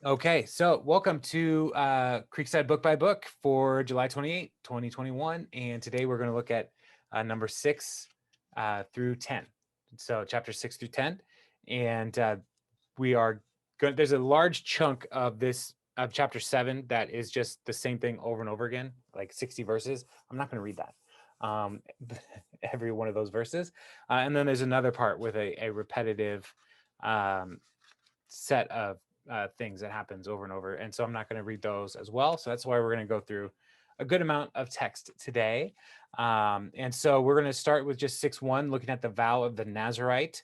Okay, so welcome to Creekside Book by Book for July 28, 2021. And today we're going to look at number 6 through 10. So chapter 6 through 10. And we are going, there's a large chunk of this, of chapter 7, that is just the same thing over and over again, like 60 verses. I'm not going to read that, every one of those verses. And then there's another part with a repetitive um, set of things that happens over and over. And so I'm not going to read those as well. So that's why we're going to go through a good amount of text today. And so we're going to start with just 6:1, looking at the vow of the Nazarite.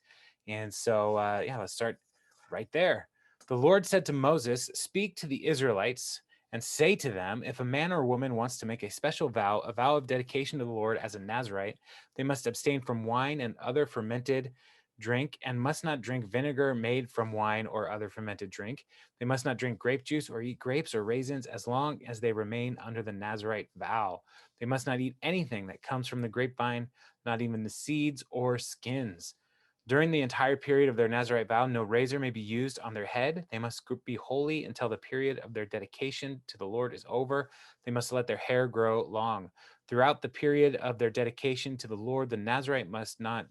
And so, yeah, let's start right there. The Lord said to Moses, "Speak to the Israelites and say to them, if a man or woman wants to make a special vow, a vow of dedication to the Lord as a Nazarite, they must abstain from wine and other fermented drink, and must not drink vinegar made from wine or other fermented drink. They must not drink grape juice or eat grapes or raisins as long as they remain under the Nazarite vow. They must not eat anything that comes from the grapevine, not even the seeds or skins. During the entire period of their Nazarite vow, no razor may be used on their head. They must be holy until the period of their dedication to the Lord is over. They must let their hair grow long. Throughout the period of their dedication to the Lord, the Nazarite must not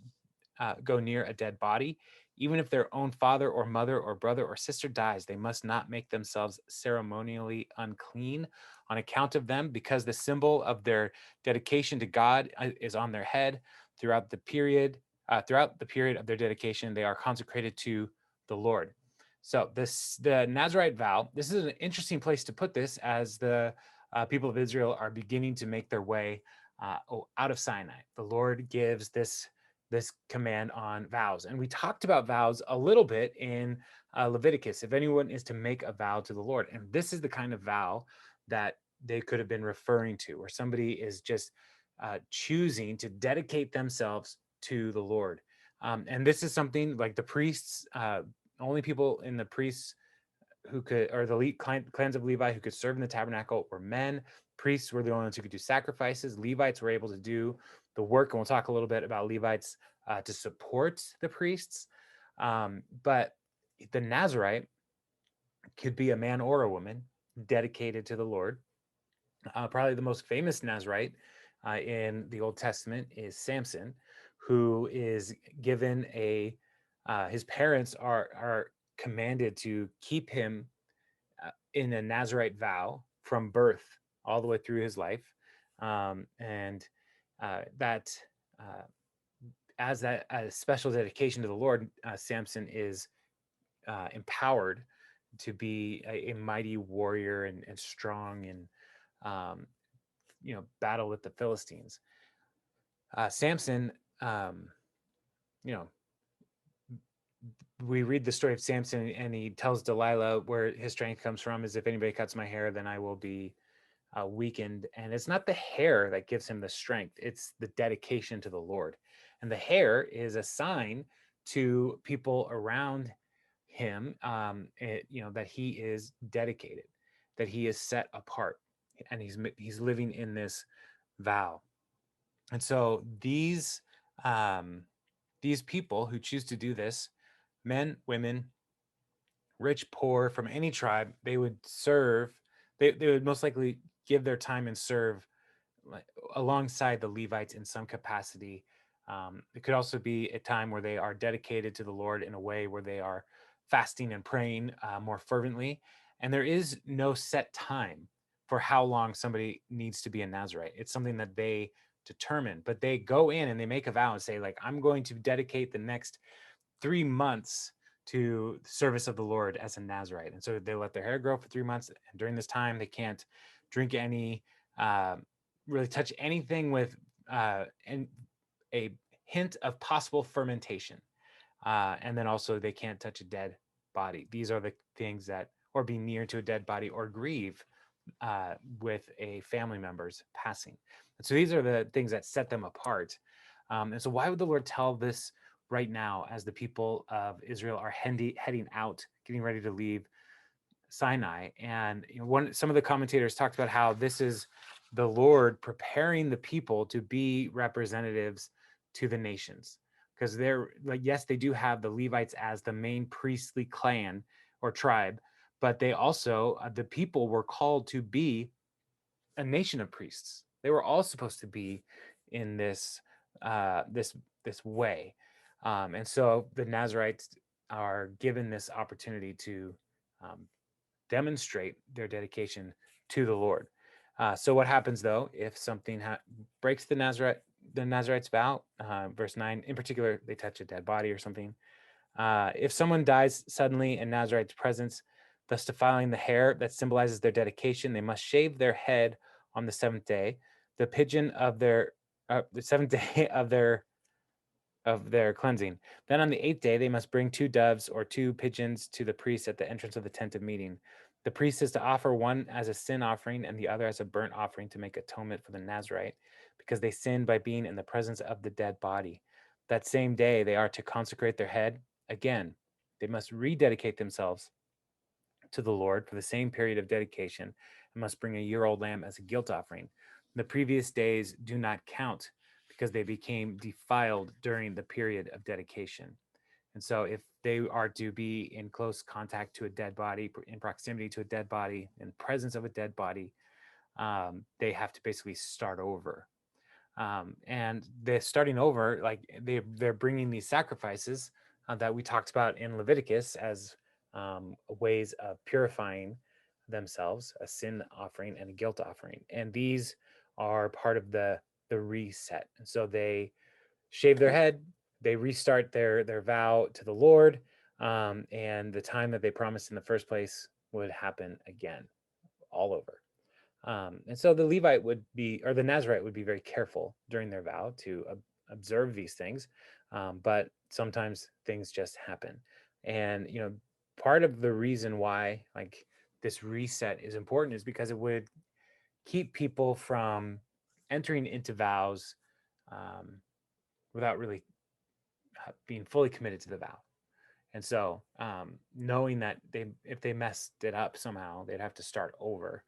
go near a dead body. Even if their own father or mother or brother or sister dies, they must not make themselves ceremonially unclean on account of them, because the symbol of their dedication to God is on their head. Throughout the period of their dedication, they are consecrated to the Lord. So the Nazarite vow. This is an interesting place to put this, as the people of Israel are beginning to make their way out of Sinai. The Lord gives this command on vows. And we talked about vows a little bit in Leviticus. If anyone is to make a vow to the Lord, and this is the kind of vow that they could have been referring to, where somebody is just choosing to dedicate themselves to the Lord. And this is something like the priests, only people in the priests who could, or the clans of Levi who could serve in the tabernacle, were men. Priests were the only ones who could do sacrifices. Levites were able to do the work, and we'll talk a little bit about Levites to support the priests. But the Nazarite could be a man or a woman dedicated to the Lord. Probably the most famous Nazarite in the Old Testament is Samson, who is given his parents are commanded to keep him in a Nazarite vow from birth all the way through his life. And that as that as special dedication to the Lord, Samson is empowered to be a mighty warrior and strong, and um, battle with the Philistines. Samson, um, you know, we read the story of Samson, and he tells Delilah where his strength comes from is, if anybody cuts my hair, then I will be weakened. And it's not the hair that gives him the strength, it's the dedication to the Lord. And the hair is a sign to people around him, that he is dedicated, that he is set apart, and he's living in this vow. And so these people who choose to do this, men, women, rich, poor, from any tribe, they would serve. They would most likely give their time and serve like, alongside the Levites in some capacity. It could also be a time where they are dedicated to the Lord in a way where they are fasting and praying more fervently. And there is no set time for how long somebody needs to be a Nazarite. It's something that they determine, but they go in and they make a vow and say, like, I'm going to dedicate the next 3 months to the service of the Lord as a Nazarite. And so they let their hair grow for 3 months. And during this time, they can't drink any, uh, really touch anything with and a hint of possible fermentation. And then also they can't touch a dead body. These are the things that, or be near to a dead body, or grieve with a family member's passing. And so these are the things that set them apart. And so why would the Lord tell this right now, as the people of Israel are heading out, getting ready to leave Sinai? And some of the commentators talked about how this is the Lord preparing the people to be representatives to the nations, because they're like, yes, they do have the Levites as the main priestly clan or tribe, but they also, the people were called to be a nation of priests. They were all supposed to be in this way, and so the Nazarites are given this opportunity to um, demonstrate their dedication to the Lord. So what happens though if something breaks the Nazarite's vow? Verse 9, in particular, they touch a dead body or something. If someone dies suddenly in Nazarite's presence, thus defiling the hair that symbolizes their dedication, they must shave their head on the seventh day. The pigeon of the seventh day of their cleansing. Then on the eighth day, they must bring 2 doves or 2 pigeons to the priest at the entrance of the tent of meeting. The priest is to offer one as a sin offering and the other as a burnt offering to make atonement for the Nazarite, because they sinned by being in the presence of the dead body. That same day, they are to consecrate their head. Again, they must rededicate themselves to the Lord for the same period of dedication and must bring a year-old lamb as a guilt offering. The previous days do not count because they became defiled during the period of dedication. And so, if they are to be in close contact to a dead body, in proximity to a dead body, in presence of a dead body, they have to basically start over. And they're starting over, like they're bringing these sacrifices that we talked about in Leviticus as ways of purifying themselves, a sin offering and a guilt offering, and these are part of the reset. And so they shave their head, they restart their vow to the Lord, and the time that they promised in the first place would happen again, all over. And so the Levite would be, or the Nazarite would be very careful during their vow to observe these things. But sometimes things just happen. And, part of the reason why like this reset is important is because it would keep people from entering into vows um, without really being fully committed to the vow. And so, knowing that if they messed it up somehow, they'd have to start over.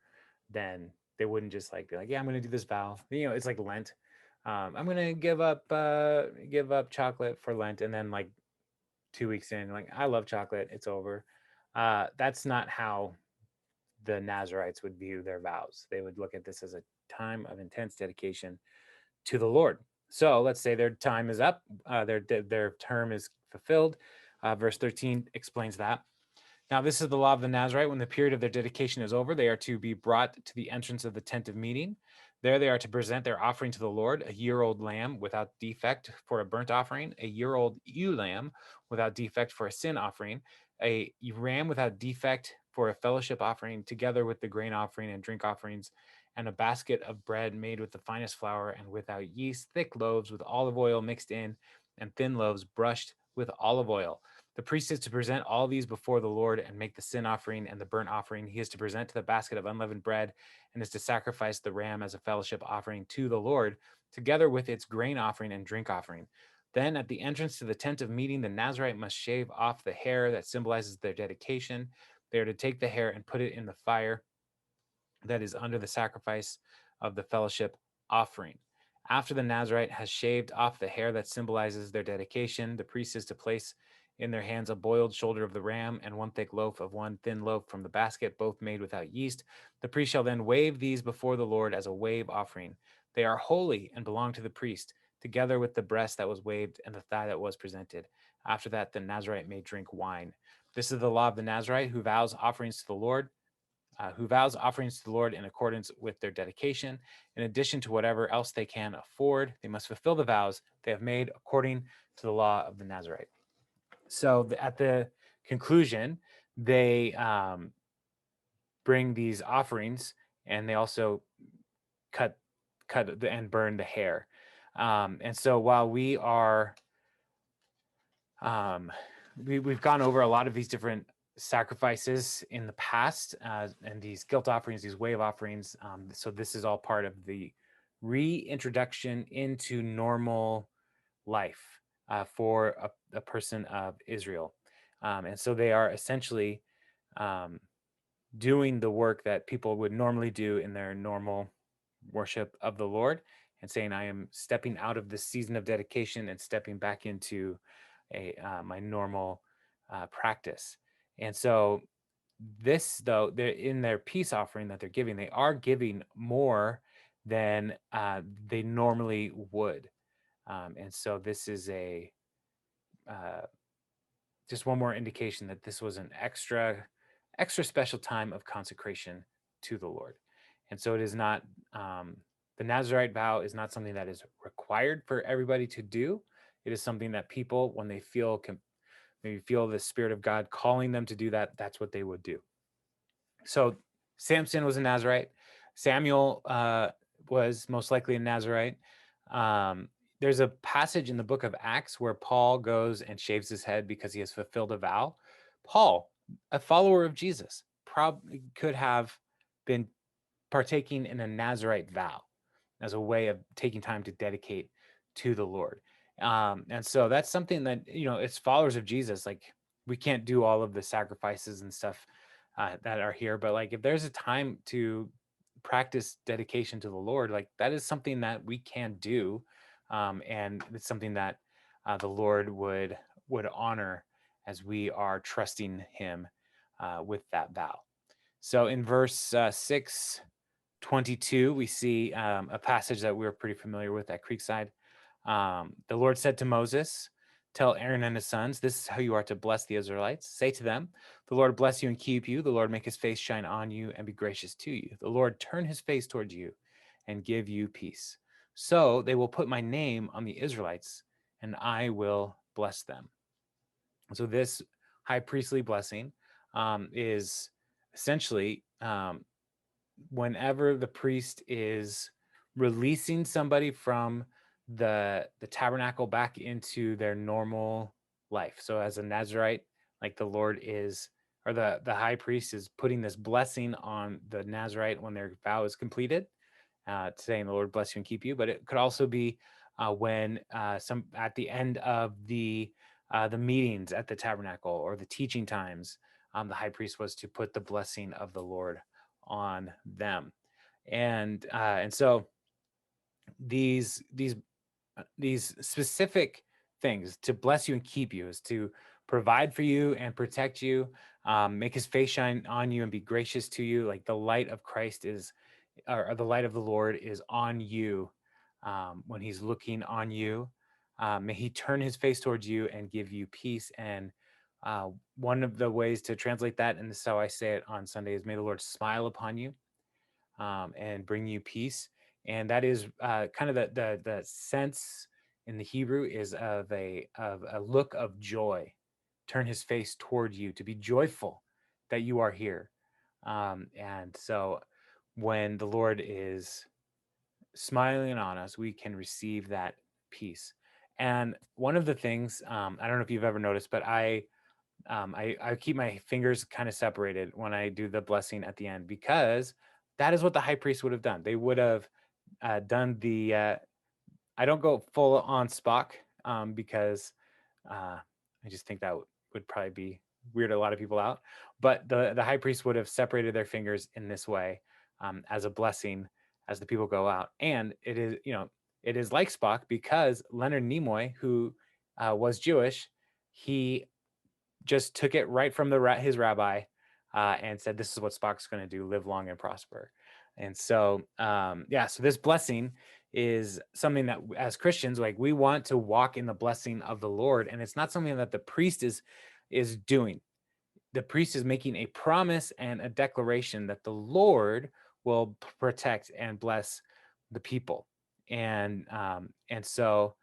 Then they wouldn't just like be like, yeah, I'm going to do this vow. It's like Lent. I'm going to give up chocolate for Lent, and then like 2 weeks in, like I love chocolate. It's over. That's not how the Nazarites would view their vows. They would look at this as a time of intense dedication to the Lord. So let's say their time is up, their term is fulfilled. Verse 13 explains that. Now, this is the law of the Nazarite. When the period of their dedication is over, they are to be brought to the entrance of the tent of meeting. There they are to present their offering to the Lord, a year-old lamb without defect for a burnt offering, a year-old ewe lamb without defect for a sin offering, a ram without defect for a fellowship offering, together with the grain offering and drink offerings, and a basket of bread made with the finest flour and without yeast, thick loaves with olive oil mixed in, and thin loaves brushed with olive oil. The priest is to present all these before the Lord and make the sin offering and the burnt offering. He is to present to the basket of unleavened bread and is to sacrifice the ram as a fellowship offering to the Lord, together with its grain offering and drink offering. Then at the entrance to the tent of meeting, the Nazarite must shave off the hair that symbolizes their dedication. They are to take the hair and put it in the fire that is under the sacrifice of the fellowship offering. After the Nazarite has shaved off the hair that symbolizes their dedication, the priest is to place in their hands a boiled shoulder of the ram and one thick loaf of one thin loaf from the basket, both made without yeast. The priest shall then wave these before the Lord as a wave offering. They are holy and belong to the priest, together with the breast that was waved and the thigh that was presented. After that, the Nazarite may drink wine. This is the law of the Nazarite who vows offerings to the Lord in accordance with their dedication. In addition to whatever else they can afford, they must fulfill the vows they have made according to the law of the Nazarite. So at the conclusion, they bring these offerings, and they also cut and burn the hair. And so while we are we've gone over a lot of these different sacrifices in the past, and these guilt offerings, these wave offerings. So this is all part of the reintroduction into normal life for a person of Israel. And so they are essentially doing the work that people would normally do in their normal worship of the Lord, and saying, I am stepping out of this season of dedication and stepping back into my normal practice. And so this, though, they're in their peace offering that they're giving, they are giving more than they normally would. And so this is a uh, just one more indication that this was an extra special time of consecration to the Lord. And so it is not the Nazarite vow is not something that is required for everybody to do. It is something that people, when they maybe feel the Spirit of God calling them to do that, that's what they would do. So Samson was a Nazarite. Samuel was most likely a Nazarite. There's a passage in the book of Acts where Paul goes and shaves his head because he has fulfilled a vow. Paul, a follower of Jesus, probably could have been partaking in a Nazarite vow as a way of taking time to dedicate to the Lord. And so that's something that, it's followers of Jesus. Like, we can't do all of the sacrifices and stuff that are here, but like, if there's a time to practice dedication to the Lord, like, that is something that we can do. And it's something that the Lord would honor as we are trusting him with that vow. So in verse 6:22, we see a passage that we're pretty familiar with at Creekside. The Lord said to Moses, "Tell Aaron and his sons, this is how you are to bless the Israelites. Say to them, the Lord bless you and keep you. The Lord make his face shine on you and be gracious to you. The Lord turn his face towards you and give you peace. So they will put my name on the Israelites, and I will bless them." So this high priestly blessing is essentially whenever the priest is releasing somebody from the tabernacle back into their normal life. So as a Nazarite, like, the Lord is, or the high priest is putting this blessing on the Nazarite when their vow is completed, saying, "The Lord bless you and keep you." But it could also be when some at the end of the meetings at the tabernacle or the teaching times, the high priest was to put the blessing of the Lord on them. And so these specific things to bless you and keep you is to provide for you and protect you, make his face shine on you and be gracious to you. Like, the light of Christ is, or the light of the Lord is on you when he's looking on you. May he turn his face towards you and give you peace. And one of the ways to translate that, and this is how I say it on Sunday, is may the Lord smile upon you and bring you peace. And that is kind of the sense in the Hebrew is of a look of joy. Turn his face toward you, to be joyful that you are here. And so when the Lord is smiling on us, we can receive that peace. And one of the things, I don't know if you've ever noticed, but I keep my fingers kind of separated when I do the blessing at the end, because that is what the high priest would have done. They would have done the. I don't go full on Spock because I just think that would probably be weird a lot of people out. But the high priest would have separated their fingers in this way as a blessing as the people go out. And it is like Spock because Leonard Nimoy, who was Jewish, he just took it right from his rabbi and said, "This is what Spock's going to do: live long and prosper." And so, so this blessing is something that, as Christians, like, we want to walk in the blessing of the Lord, and it's not something that the priest is doing. The priest is making a promise and a declaration that the Lord will protect and bless the people, and so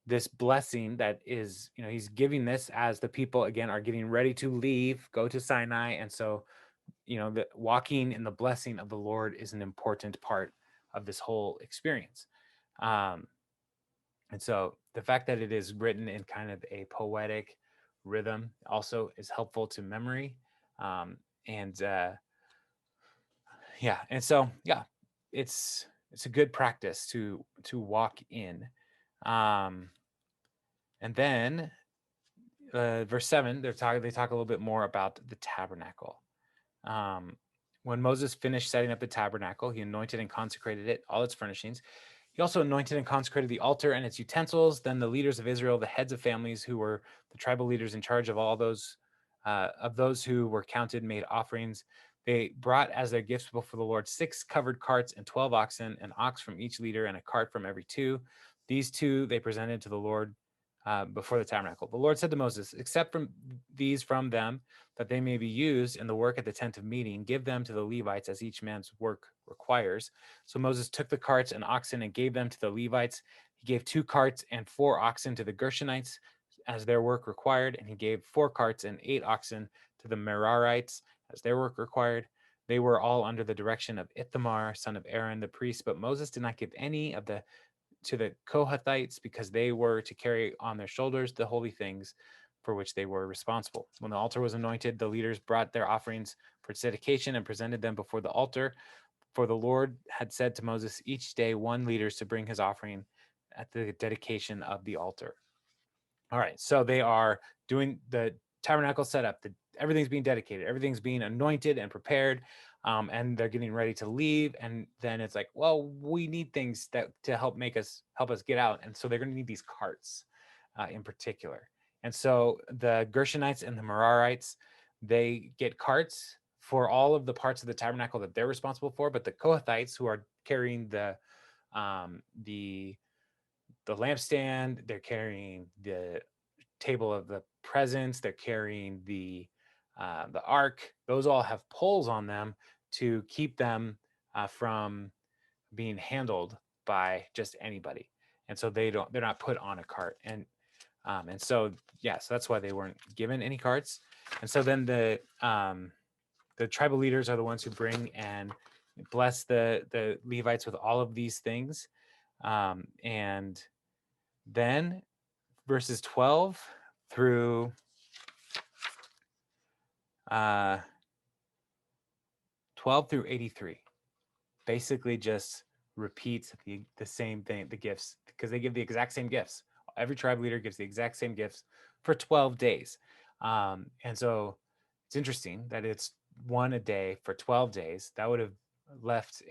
this blessing that is, he's giving this as the people again are getting ready to leave, go to Sinai. And so, the walking in the blessing of the Lord is an important part of this whole experience. And so the fact that it is written in kind of a poetic rhythm also is helpful to memory. And yeah, and so it's a good practice to walk in. And then verse 7, they talk a little bit more about the tabernacle. When Moses finished setting up the tabernacle, he anointed and consecrated it, all its furnishings. He also anointed and consecrated the altar and its utensils. Then the leaders of Israel, the heads of families, who were the tribal leaders in charge of all those of those who were counted made offerings. They brought as their gifts before the Lord 6 covered carts and 12 oxen, an ox from each leader and a cart from every two. These two they presented to the Lord before the tabernacle. The Lord said to Moses, "Accept from these from them, that they may be used in the work at the tent of meeting. Give them to the Levites as each man's work requires." So Moses took the carts and oxen and gave them to the Levites. He gave 2 carts and 4 oxen to the Gershonites as their work required, and he gave 4 carts and 8 oxen to the Merarites as their work required. They were all under the direction of Ithamar, son of Aaron, the priest, but Moses did not give any of the to the Kohathites because they were to carry on their shoulders the holy things for which they were responsible. When the altar was anointed, the leaders brought their offerings for its dedication and presented them before the altar. For the Lord had said to Moses, each day one leader is to bring his offering at the dedication of the altar. All right, so they are doing the tabernacle setup. Everything's being dedicated. Everything's being anointed and prepared, and they're getting ready to leave. And then it's like, well, we need things that to help us get out. And so they're going to need these carts, in particular. And so the Gershonites and the Merarites, they get carts for all of the parts of the tabernacle that they're responsible for. But the Kohathites, who are carrying the lampstand, they're carrying the table of the presence, they're carrying the ark. Those all have poles on them to keep them from being handled by just anybody, and so they're not put on a cart. And so so that's why they weren't given any carts. And so then the tribal leaders are the ones who bring and bless the Levites with all of these things. And then verses 12 through 83 basically just repeats the same thing, the gifts, because they give the exact same gifts. Every tribe leader gives the exact same gifts for 12 days. And so it's interesting that it's one a day for 12 days. That would have left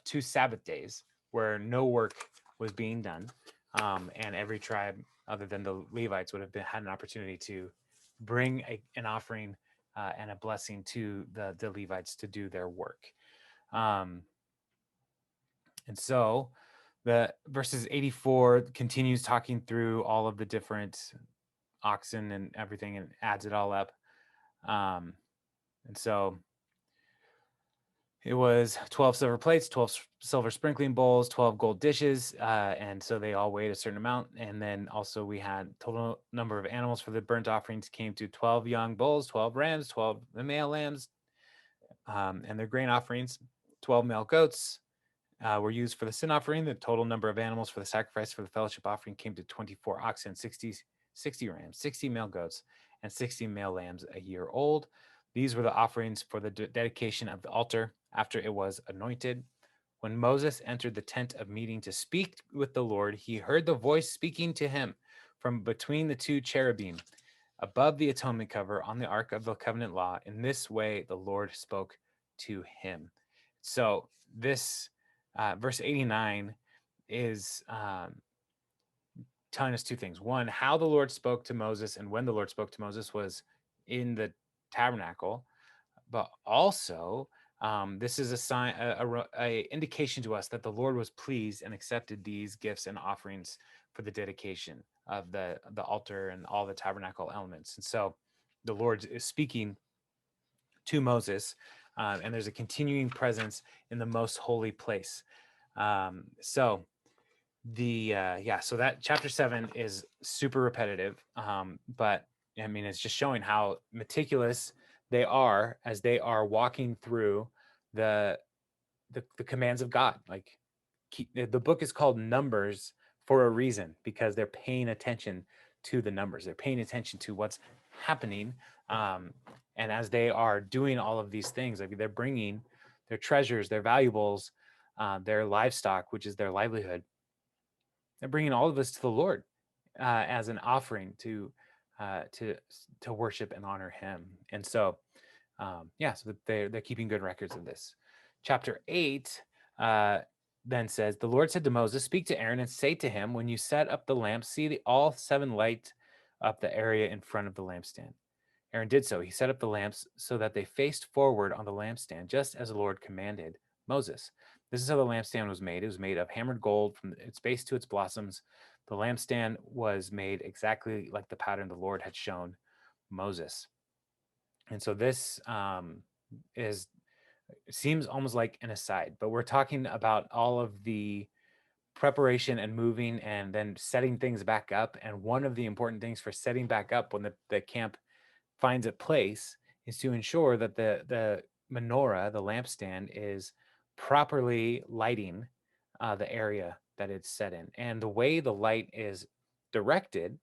2 Sabbath days where no work was being done. And every tribe other than the Levites would have had an opportunity to bring an offering and a blessing to the Levites to do their work. And so the verses 84 continues talking through all of the different oxen and everything and adds it all up. And so it was 12 silver plates, 12 silver sprinkling bowls, 12 gold dishes. And so they all weighed a certain amount. And then also we had total number of animals for the burnt offerings came to 12 young bulls, 12 rams, 12 male lambs, and their grain offerings, 12 male goats were used for the sin offering. The total number of animals for the sacrifice for the fellowship offering came to 24 oxen, 60 rams, 60 male goats, and 60 male lambs a year old. These were the offerings for the dedication of the altar after it was anointed. When Moses entered the tent of meeting to speak with the Lord, he heard the voice speaking to him from between the 2 cherubim above the atonement cover on the ark of the covenant law. In this way, the Lord spoke to him. So this verse 89 is telling us 2 things. One, how the Lord spoke to Moses and when the Lord spoke to Moses was in the tabernacle, but also this is a sign, a indication to us that the Lord was pleased and accepted these gifts and offerings for the dedication of the altar and all the tabernacle elements. And so the Lord is speaking to Moses, and there's a continuing presence in the most holy place. So that chapter 7 is super repetitive, but I mean, it's just showing how meticulous they are as they are walking through the commands of God. Like the book is called Numbers for a reason, because they're paying attention to the numbers. They're paying attention to what's happening. And as they are doing all of these things, like they're bringing their treasures, their valuables, their livestock, which is their livelihood. They're bringing all of this to the Lord as an offering to worship and honor Him. And so, so they're keeping good records of this. Chapter 8 then says, the Lord said to Moses, speak to Aaron and say to him, when you set up the lamp, see all 7 light up the area in front of the lampstand. Aaron did so. He set up the lamps so that they faced forward on the lampstand, just as the Lord commanded Moses. This is how the lampstand was made. It was made of hammered gold from its base to its blossoms. The lampstand was made exactly like the pattern the Lord had shown Moses. And so this is seems almost like an aside, but we're talking about all of the preparation and moving and then setting things back up. And one of the important things for setting back up when the camp finds a place is to ensure that the menorah, the lampstand, is properly lighting the area that it's set in. And the way the light is directed,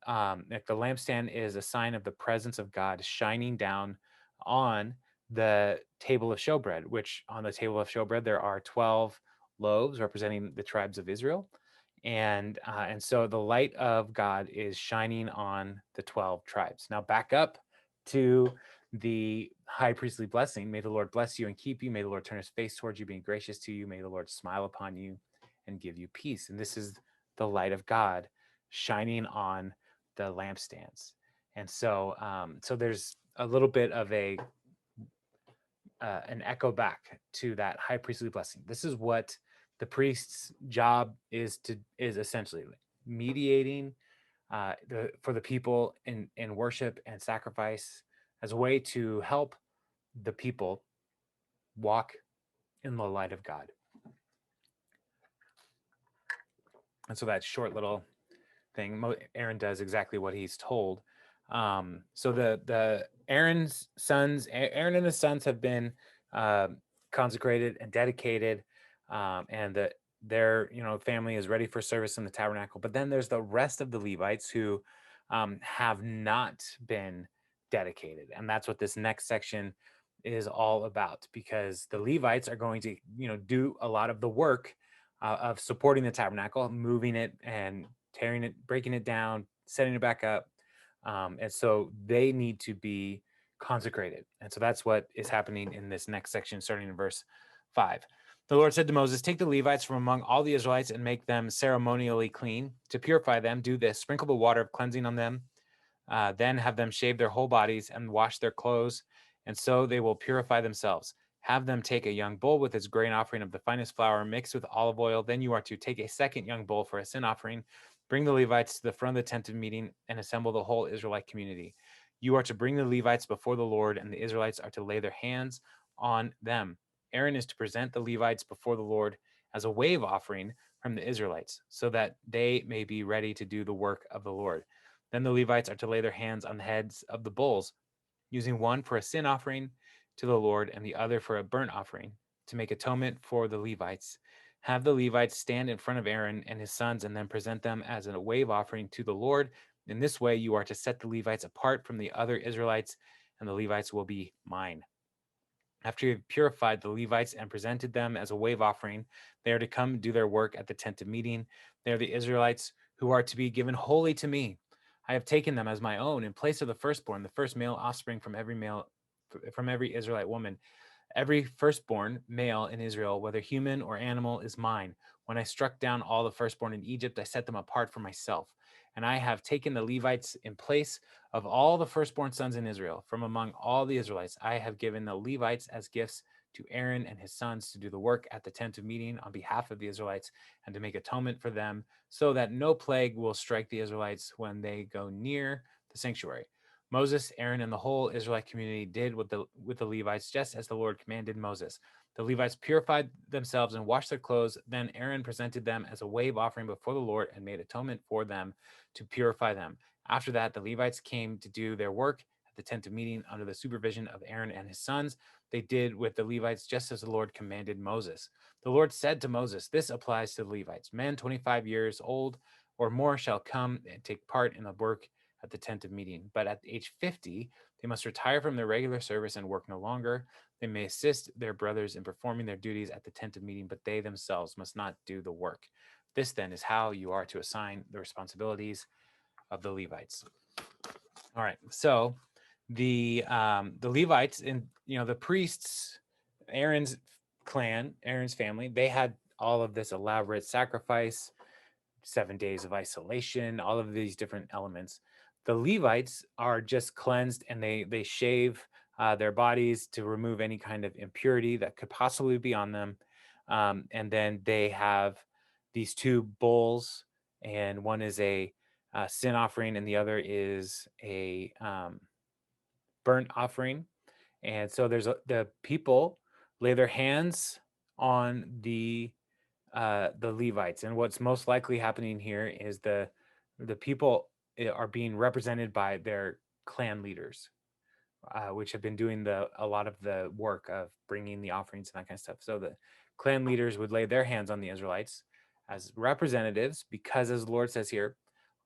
like the lampstand is a sign of the presence of God shining down on the table of showbread, which on the table of showbread there are 12 loaves representing the tribes of Israel. And so the light of God is shining on the 12 tribes. Now back up to the high priestly blessing. May the Lord bless you and keep you. May the Lord turn his face towards you, being gracious to you. May the Lord smile upon you and give you peace. And this is the light of God shining on the lampstands. And so so there's a little bit of an echo back to that high priestly blessing. This is what the priest's job is essentially mediating for the people in worship and sacrifice as a way to help the people walk in the light of God. And so that short little thing, Aaron does exactly what he's told. So the Aaron's sons, Aaron and his sons have been consecrated and dedicated, and their family is ready for service in the tabernacle. But then there's the rest of the Levites who have not been dedicated, and that's what this next section is all about, because the Levites are going to do a lot of the work of supporting the tabernacle, moving it and tearing it, breaking it down, setting it back up. And so they need to be consecrated. And so that's what is happening in this next section, starting in verse 5. The Lord said to Moses, take the Levites from among all the Israelites and make them ceremonially clean. To purify them, do this: sprinkle the water of cleansing on them, then have them shave their whole bodies and wash their clothes, and so they will purify themselves. Have them take a young bull with its grain offering of the finest flour mixed with olive oil. Then you are to take a second young bull for a sin offering. Bring the Levites to the front of the tent of meeting and assemble the whole Israelite community. You are to bring the Levites before the Lord, and the Israelites are to lay their hands on them. Aaron is to present the Levites before the Lord as a wave offering from the Israelites, so that they may be ready to do the work of the Lord. Then the Levites are to lay their hands on the heads of the bulls, using one for a sin offering to the Lord and the other for a burnt offering, to make atonement for the Levites. Have the Levites stand in front of Aaron and his sons and then present them as a wave offering to the Lord. In this way, you are to set the Levites apart from the other Israelites, and the Levites will be mine. After you have purified the Levites and presented them as a wave offering, they are to come do their work at the tent of meeting. They are the Israelites who are to be given wholly to me. I have taken them as my own in place of the firstborn, the first male offspring from every Israelite woman. Every firstborn male in Israel, whether human or animal, is mine. When I struck down all the firstborn in Egypt, I set them apart for myself. And I have taken the Levites in place of all the firstborn sons in Israel. From among all the Israelites, I have given the Levites as gifts to Aaron and his sons to do the work at the tent of meeting on behalf of the Israelites and to make atonement for them, so that no plague will strike the Israelites when they go near the sanctuary. Moses, Aaron, and the whole Israelite community did with the Levites, just as the Lord commanded Moses. The Levites purified themselves and washed their clothes. Then Aaron presented them as a wave offering before the Lord and made atonement for them to purify them. After that, the Levites came to do their work at the tent of meeting under the supervision of Aaron and his sons. They did with the Levites just as the Lord commanded Moses. The Lord said to Moses, this applies to the Levites. Men 25 years old or more shall come and take part in the work at the tent of meeting. But at age 50, they must retire from their regular service and work no longer. They may assist their brothers in performing their duties at the tent of meeting, but they themselves must not do the work. This then is how you are to assign the responsibilities of the Levites. All right, so the Levites and the priests, Aaron's clan, Aaron's family, they had all of this elaborate sacrifice, 7 days of isolation, all of these different elements. The Levites are just cleansed, and they shave their bodies to remove any kind of impurity that could possibly be on them. And then they have these two bulls, and one is a sin offering, and the other is a burnt offering. And so the people lay their hands on the Levites, and what's most likely happening here is the people are being represented by their clan leaders, which have been doing a lot of the work of bringing the offerings and that kind of stuff. So the clan leaders would lay their hands on the Israelites as representatives, because as the Lord says here,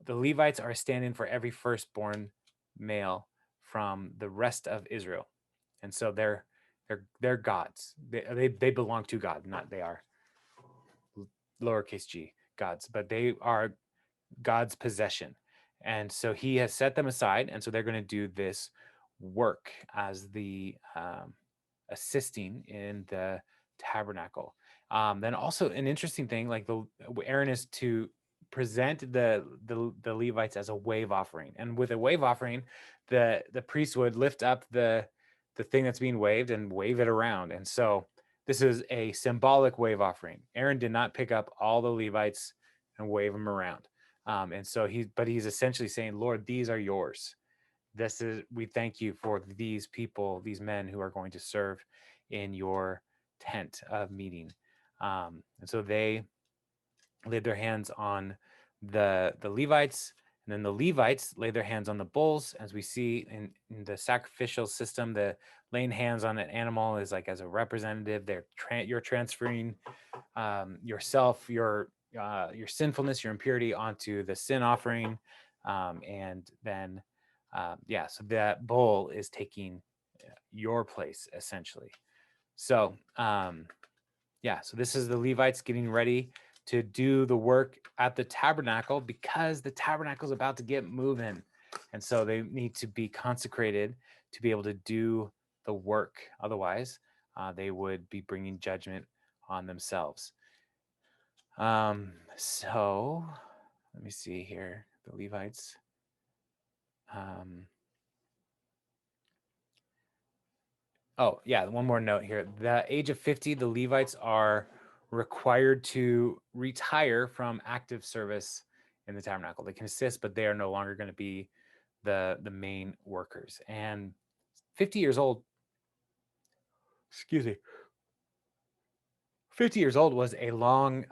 the Levites are standing for every firstborn male from the rest of Israel, and so they're gods. They belong to God, not they are lowercase g gods, but they are God's possession. And so he has set them aside. And so they're going to do this work as the assisting in the tabernacle. Then also an interesting thing, like Aaron is to present the Levites as a wave offering. And with a wave offering, the priest would lift up the thing that's being waved and wave it around. And so this is a symbolic wave offering. Aaron did not pick up all the Levites and wave them around. And so he's essentially saying, Lord, these are yours. We thank you for these people, these men who are going to serve in your tent of meeting. And so they laid their hands on the Levites, and then the Levites laid their hands on the bulls. As we see in the sacrificial system, the laying hands on an animal is like as a representative. You're transferring yourself, your sinfulness, your impurity onto the sin offering, and then so that bull is taking your place essentially. So so this is the Levites getting ready to do the work at the tabernacle, because the tabernacle is about to get moving, and so they need to be consecrated to be able to do the work. Otherwise, they would be bringing judgment on themselves. So let me see here. The Levites. One more note here. The age of 50, the Levites are required to retire from active service in the tabernacle. They can assist, but they are no longer going to be the main workers. And 50 years old, excuse me, 50 years old was a long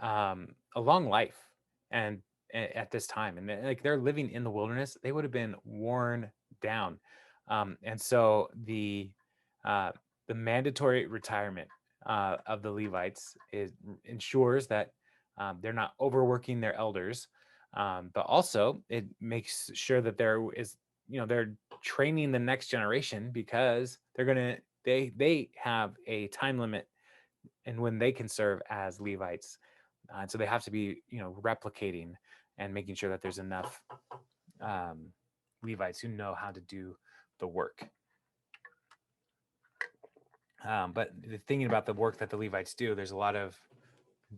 life, and at this time, and like they're living in the wilderness, they would have been worn down, and so the mandatory retirement of the Levites ensures that they're not overworking their elders, but also it makes sure that they're training the next generation, because they have a time limit and when they can serve as Levites. And so they have to be, replicating and making sure that there's enough Levites who know how to do the work. But thinking about the work that the Levites do, there's a lot of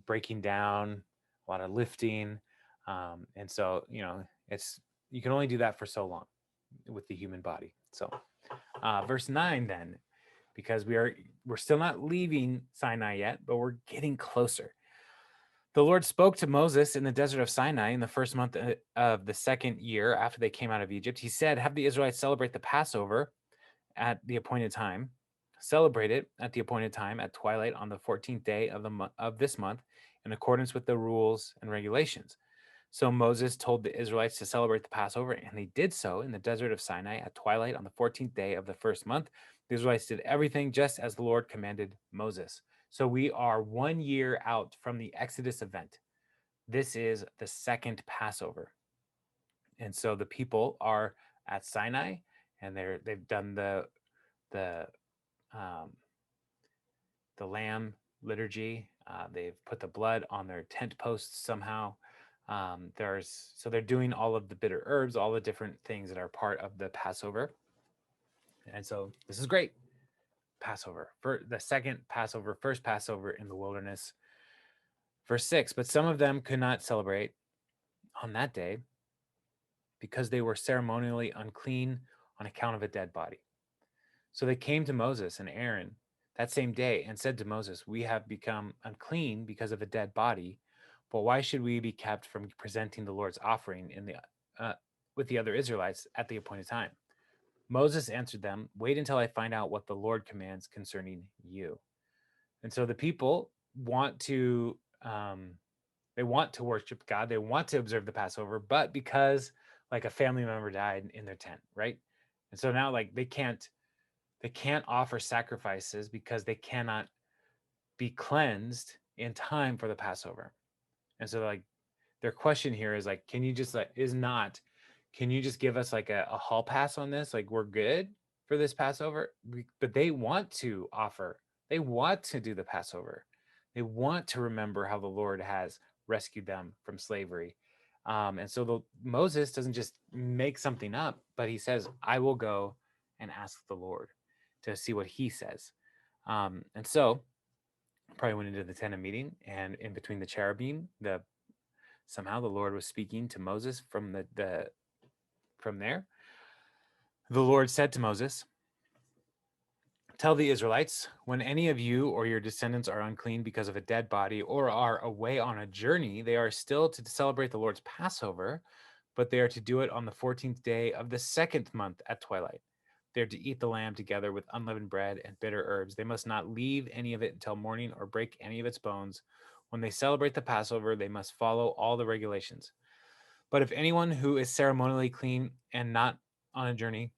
breaking down, a lot of lifting. And so, you can only do that for so long with the human body. So verse 9 then, because we're still not leaving Sinai yet, but we're getting closer. The Lord spoke to Moses in the desert of Sinai in the first month of the second year after they came out of Egypt. He said, have the Israelites celebrate the Passover at the appointed time. Celebrate it at the appointed time at twilight on the 14th day of this month, in accordance with the rules and regulations. So Moses told the Israelites to celebrate the Passover, and they did so in the desert of Sinai at twilight on the 14th day of the first month. The Israelites did everything just as the Lord commanded Moses. So we are 1 year out from the Exodus event. This is the second Passover. And so the people are at Sinai, and they've done the lamb liturgy. They've put the blood on their tent posts somehow. So they're doing all of the bitter herbs, all the different things that are part of the Passover. And so this is great. Passover, for the second Passover, first Passover in the wilderness. Verse 6, but some of them could not celebrate on that day because they were ceremonially unclean on account of a dead body. So they came to Moses and Aaron that same day and said to Moses, "We have become unclean because of a dead body, but why should we be kept from presenting the Lord's offering uh, with the other Israelites at the appointed time?" Moses answered them, "Wait until I find out what the Lord commands concerning you." And so the people want to they want to worship God, they want to observe the Passover, but because like a family member died in their tent, right? And so now like they can't offer sacrifices because they cannot be cleansed in time for the Passover. And so like their question here is like, can you just like is not, can you just give us like a hall pass on this? Like we're good for this Passover. But they want to offer, they want to do the Passover. They want to remember how the Lord has rescued them from slavery. And so Moses doesn't just make something up, but he says, I will go and ask the Lord to see what he says. And so probably went into the tent of meeting, and in between the cherubim, somehow the Lord was speaking to Moses from from there. The Lord said to Moses, "Tell the Israelites, when any of you or your descendants are unclean because of a dead body or are away on a journey, they are still to celebrate the Lord's Passover, but they are to do it on the 14th day of the second month at twilight. They are to eat the lamb together with unleavened bread and bitter herbs. They must not leave any of it until morning or break any of its bones. When they celebrate the Passover, they must follow all the regulations. But if anyone who is ceremonially clean and not on a journey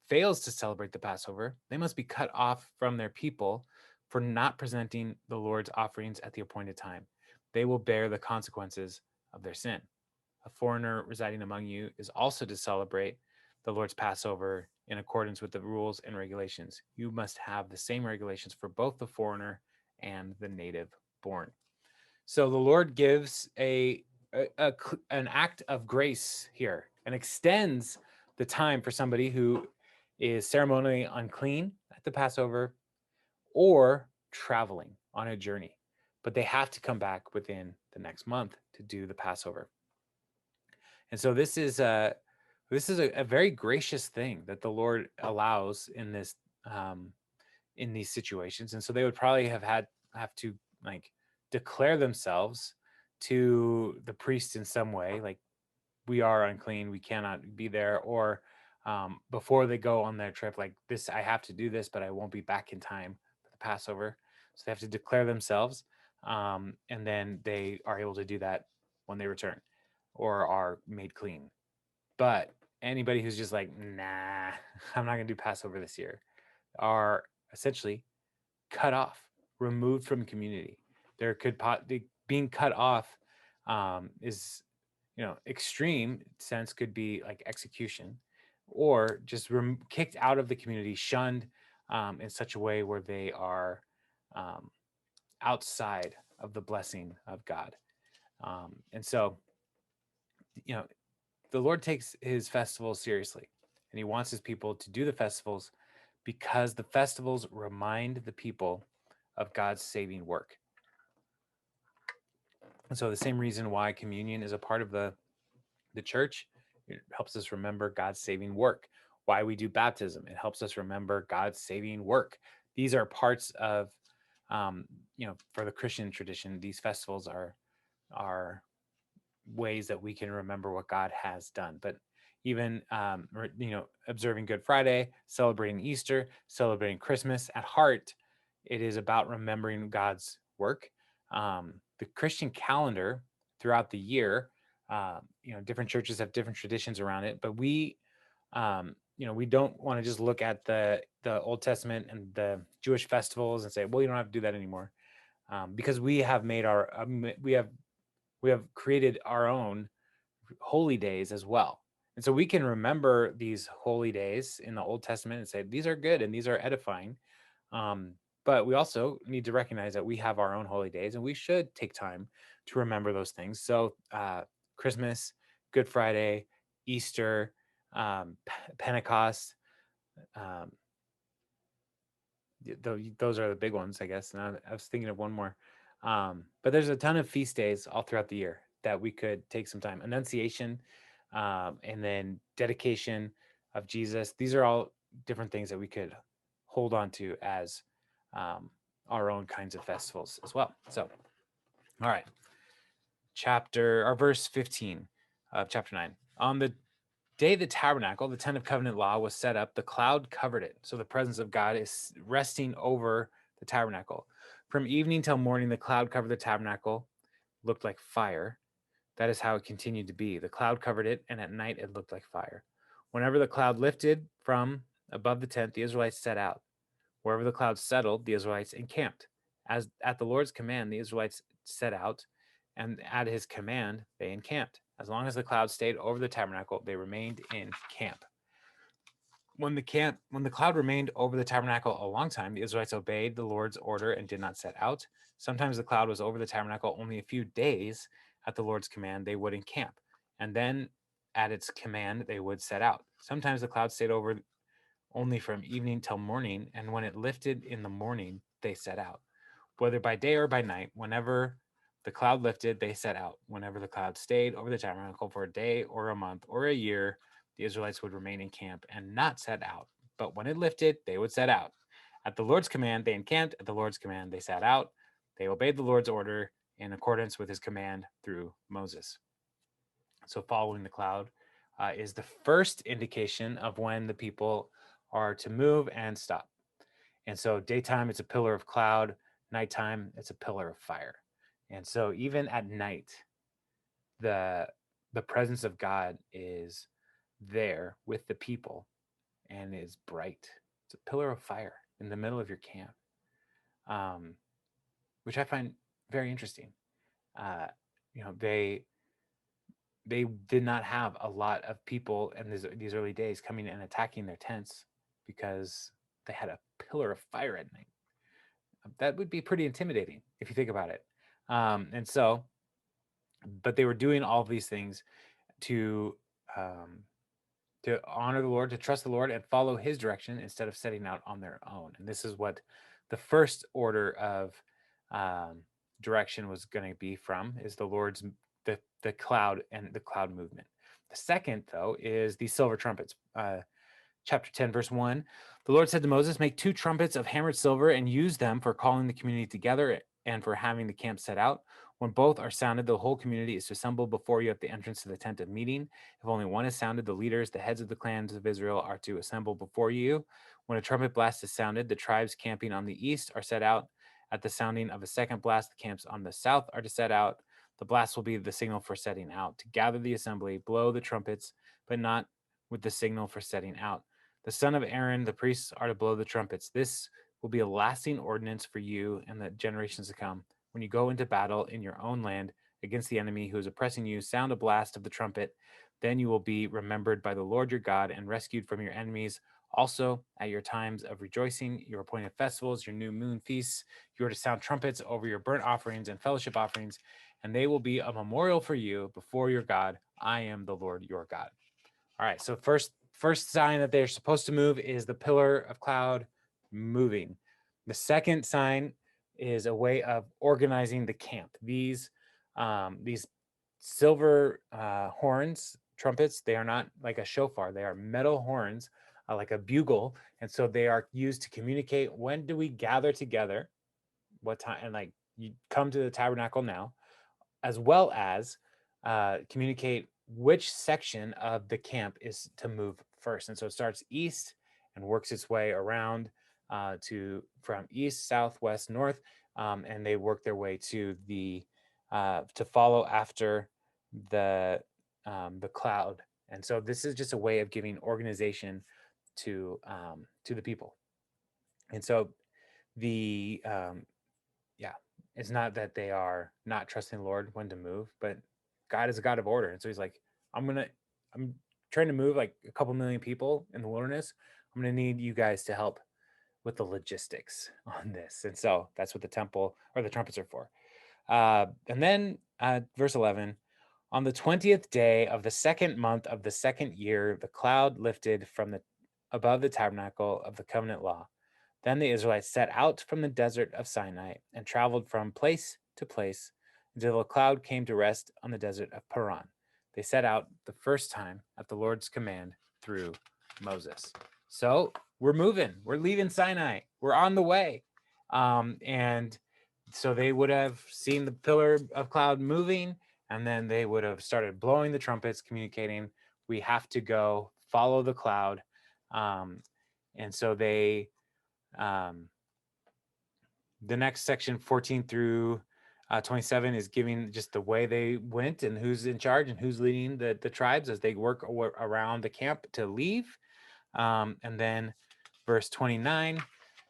fails to celebrate the Passover, they must be cut off from their people for not presenting the Lord's offerings at the appointed time. They will bear the consequences of their sin. A foreigner residing among you is also to celebrate the Lord's Passover in accordance with the rules and regulations. You must have the same regulations for both the foreigner and the native born." So the Lord gives an act of grace here and extends the time for somebody who is ceremonially unclean at the Passover or traveling on a journey, but they have to come back within the next month to do the Passover. And so this is a very gracious thing that the Lord allows in these situations. And so they would probably have to like declare themselves to the priest in some way, like, we are unclean, we cannot be there, or before they go on their trip, like, this, I have to do this, but I won't be back in time for the Passover. So they have to declare themselves, and then they are able to do that when they return or are made clean. But anybody who's just like, nah, I'm not gonna do Passover this year, are essentially cut off, removed from community. There could being cut off is, extreme sense could be like execution, or just kicked out of the community, shunned in such a way where they are um, outside of the blessing of God. And so, you know, the Lord takes his festivals seriously, and he wants his people to do the festivals because the festivals remind the people of God's saving work. And so the same reason why communion is a part of the church, it helps us remember God's saving work. Why we do baptism, it helps us remember God's saving work. These are parts of, for the Christian tradition, these festivals are ways that we can remember what God has done. But even observing Good Friday, celebrating Easter, celebrating Christmas, at heart, it is about remembering God's work. The Christian calendar throughout the year, different churches have different traditions around it, but we don't want to just look at the Old Testament and the Jewish festivals and say, well, you don't have to do that anymore, because we have made we have created our own holy days as well. And so we can remember these holy days in the Old Testament and say, these are good and these are edifying. But we also need to recognize that we have our own holy days, and we should take time to remember those things. So Christmas, Good Friday, Easter, Pentecost, um, those are the big ones, I guess. And I was thinking of one more. But there's a ton of feast days all throughout the year that we could take some time. Annunciation, and then dedication of Jesus. These are all different things that we could hold on to as our own kinds of festivals as well. So, all right, verse 15 of chapter 9. On the day the tabernacle, the tent of covenant law, was set up, the cloud covered it. So the presence of God is resting over the tabernacle. From evening till morning, the cloud covered the tabernacle, looked like fire. That is how it continued to be. The cloud covered it, and at night it looked like fire. Whenever the cloud lifted from above the tent, the Israelites set out. Wherever the cloud settled, the Israelites encamped. As at the Lord's command, the Israelites set out, and at his command, they encamped. As long as the cloud stayed over the tabernacle, they remained in camp. When the cloud remained over the tabernacle a long time, the Israelites obeyed the Lord's order and did not set out. Sometimes the cloud was over the tabernacle only a few days. At the Lord's command, they would encamp, and then at its command, they would set out. Sometimes the cloud stayed over only from evening till morning, and when it lifted in the morning, they set out. Whether by day or by night, whenever the cloud lifted, they set out. Whenever the cloud stayed over the tabernacle for a day or a month or a year, the Israelites would remain in camp and not set out. But when it lifted, they would set out. At the Lord's command, they encamped. At the Lord's command, they set out. They obeyed the Lord's order in accordance with his command through Moses. So following the cloud is the first indication of when the people are to move and stop. And so daytime, it's a pillar of cloud. Nighttime, it's a pillar of fire. And so even at night, the presence of God is there with the people and is bright. It's a pillar of fire in the middle of your camp, which I find very interesting. They did not have a lot of people in these early days coming and attacking their tents because they had a pillar of fire at night. That would be pretty intimidating if you think about it. But they were doing all of these things to honor the Lord, to trust the Lord, and follow His direction instead of setting out on their own. And this is what the first order of direction was going to be from: is the Lord's the cloud and the cloud movement. The second, though, is the silver trumpets. Chapter 10, verse 1. The Lord said to Moses, "Make 2 trumpets of hammered silver and use them for calling the community together and for having the camp set out. When both are sounded, the whole community is to assemble before you at the entrance to the tent of meeting. If only one is sounded, the leaders, the heads of the clans of Israel, are to assemble before you. When a trumpet blast is sounded, the tribes camping on the east are set out. At the sounding of a second blast, the camps on the south are to set out. The blast will be the signal for setting out. To gather the assembly, blow the trumpets, but not with the signal for setting out. The son of Aaron, the priests, are to blow the trumpets. This will be a lasting ordinance for you and the generations to come. When you go into battle in your own land against the enemy who is oppressing you, sound a blast of the trumpet. Then you will be remembered by the Lord your God and rescued from your enemies. Also, at your times of rejoicing, your appointed festivals, your new moon feasts, you are to sound trumpets over your burnt offerings and fellowship offerings, and they will be a memorial for you before your God. I am the Lord your God." All right, so first sign that they're supposed to move is the pillar of cloud moving. The second sign is a way of organizing the camp. These silver horns, trumpets, they are not like a shofar. They are metal horns, like a bugle, and so they are used to communicate when do we gather together, what time, and like you come to the tabernacle now, as well as communicate which section of the camp is to move first. And so it starts east and works its way around from east, south, west, north, and they work their way to to follow after the cloud. And so this is just a way of giving organization to the people. And so the yeah, it's not that they are not trusting the Lord when to move, but God is a God of order. And so he's like, I'm trying to move like a couple million people in the wilderness. I'm going to need you guys to help with the logistics on this. And so that's what the temple or the trumpets are for. And then verse 11, on the 20th day of the second month of the second year, the cloud lifted from above the tabernacle of the covenant law. Then the Israelites set out from the desert of Sinai and traveled from place to place until the cloud came to rest on the desert of Paran. they set out the first time at the Lord's command through Moses. So we're moving. We're leaving Sinai. We're on the way. And so they would have seen the pillar of cloud moving, and then they would have started blowing the trumpets, communicating, we have to go, follow the cloud. And so they, the next section, 14 through 27, is giving just the way they went and who's in charge and who's leading the tribes as they work around the camp to leave. And then verse 29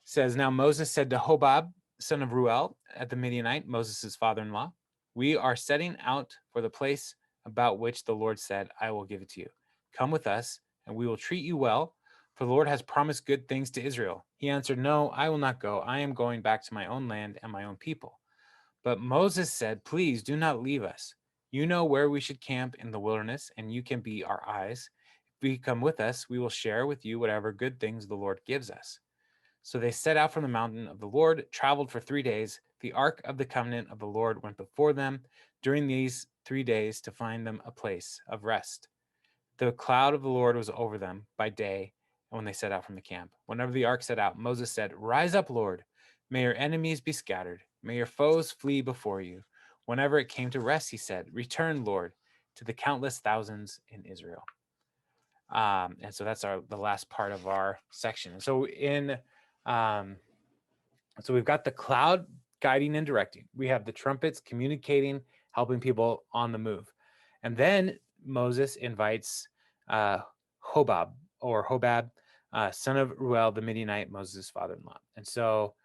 says, now Moses said to Hobab, son of Ruel, at the Midianite, Moses' father-in-law, we are setting out for the place about which the Lord said, I will give it to you. Come with us, and we will treat you well, for the Lord has promised good things to Israel. He answered, no, I will not go. I am going back to my own land and my own people. But Moses said, please do not leave us. You know where we should camp in the wilderness, and you can be our eyes. If you come with us, we will share with you whatever good things the Lord gives us. So they set out from the mountain of the Lord, traveled for 3 days. The ark of the covenant of the Lord went before them during these 3 days to find them a place of rest. The cloud of the Lord was over them by day, and when they set out from the camp. Whenever the ark set out, Moses said, rise up, Lord. May your enemies be scattered. May your foes flee before you. Whenever it came to rest, he said, return, Lord, to the countless thousands in Israel. And so that's the last part of our section. So so we've got the cloud guiding and directing. We have the trumpets communicating, helping people on the move. And then Moses invites Hobab, son of Ruel, the Midianite, Moses' father-in-law. And so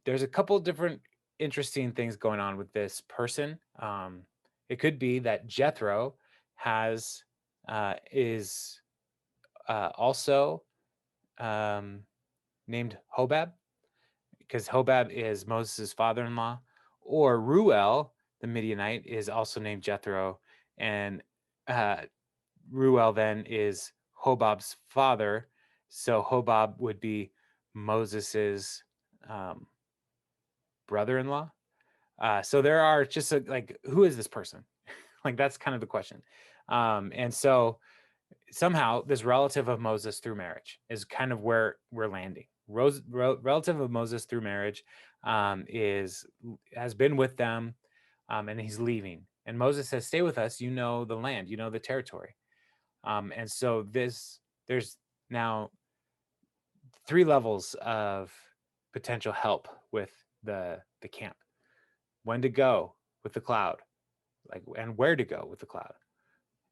there's a couple different interesting things going on with this person. It could be that Jethro is also named Hobab, because Hobab is Moses' father-in-law, or Ruel, the Midianite, is also named Jethro, and Ruel then is Hobab's father, so Hobab would be Moses's brother-in-law. So there are just who is this person? Like, that's kind of the question. And so somehow this relative of Moses through marriage is kind of where we're landing. Relative of Moses through marriage has been with them, and he's leaving. And Moses says, stay with us. You know the land, you know the territory. And so there's now 3 levels of potential help with the camp. When to go with the cloud, and where to go with the cloud.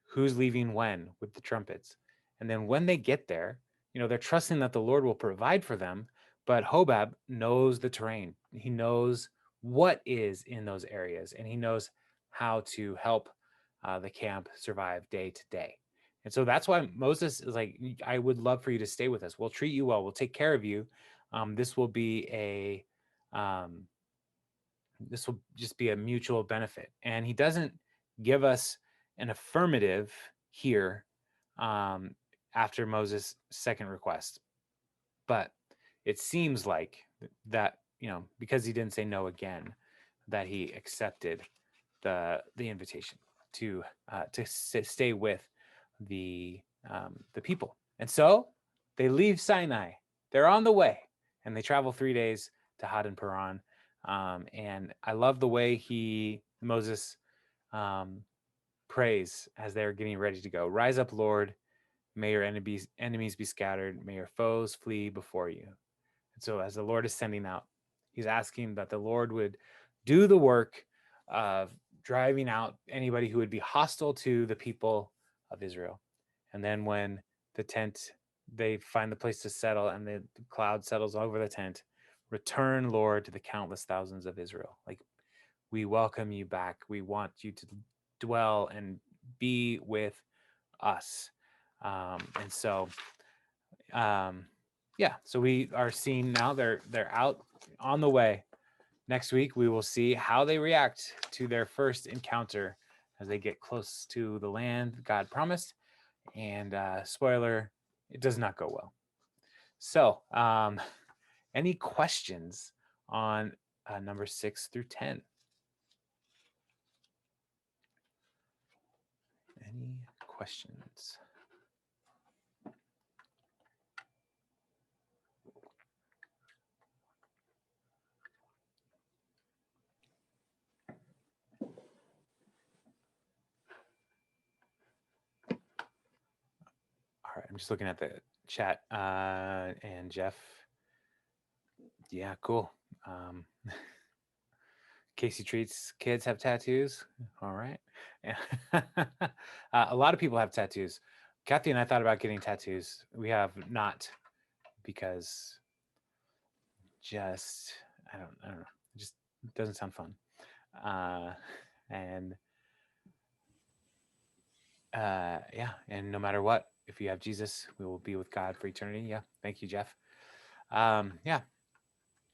Who's leaving when with the trumpets. And then when they get there, they're trusting that the Lord will provide for them, but Hobab knows the terrain. He knows what is in those areas, and he knows how to help the camp survive day to day. And so that's why Moses is like, I would love for you to stay with us. We'll treat you well. We'll take care of you. This will just be a mutual benefit. And he doesn't give us an affirmative here after Moses' second request. But it seems like that, because he didn't say no again, that he accepted the invitation to stay with the people. And so they leave Sinai. They're on the way, and they travel 3 days to Hadan Paran. And I love the way Moses prays as they're getting ready to go. Rise up, Lord. May your enemies be scattered. May your foes flee before you. And so as the Lord is sending out, he's asking that the Lord would do the work of driving out anybody who would be hostile to the people of Israel. And then when they find the place to settle and the cloud settles over the tent, return, Lord, to the countless thousands of Israel. Like, we welcome you back. We want you to dwell and be with us. And so, so we are seeing now they're out on the way. Next week, we will see how they react to their first encounter as they get close to the land God promised. And spoiler, it does not go well. So, any questions on number 6 through 10? Any questions? All right, I'm just looking at the chat. And Jeff, yeah, cool. Casey treats kids have tattoos. All right. Yeah. A lot of people have tattoos. Kathy and I thought about getting tattoos. We have not, because just I don't know. It just doesn't sound fun. And yeah, and no matter what, if you have Jesus, we will be with God for eternity. Yeah. Thank you, Jeff. Yeah.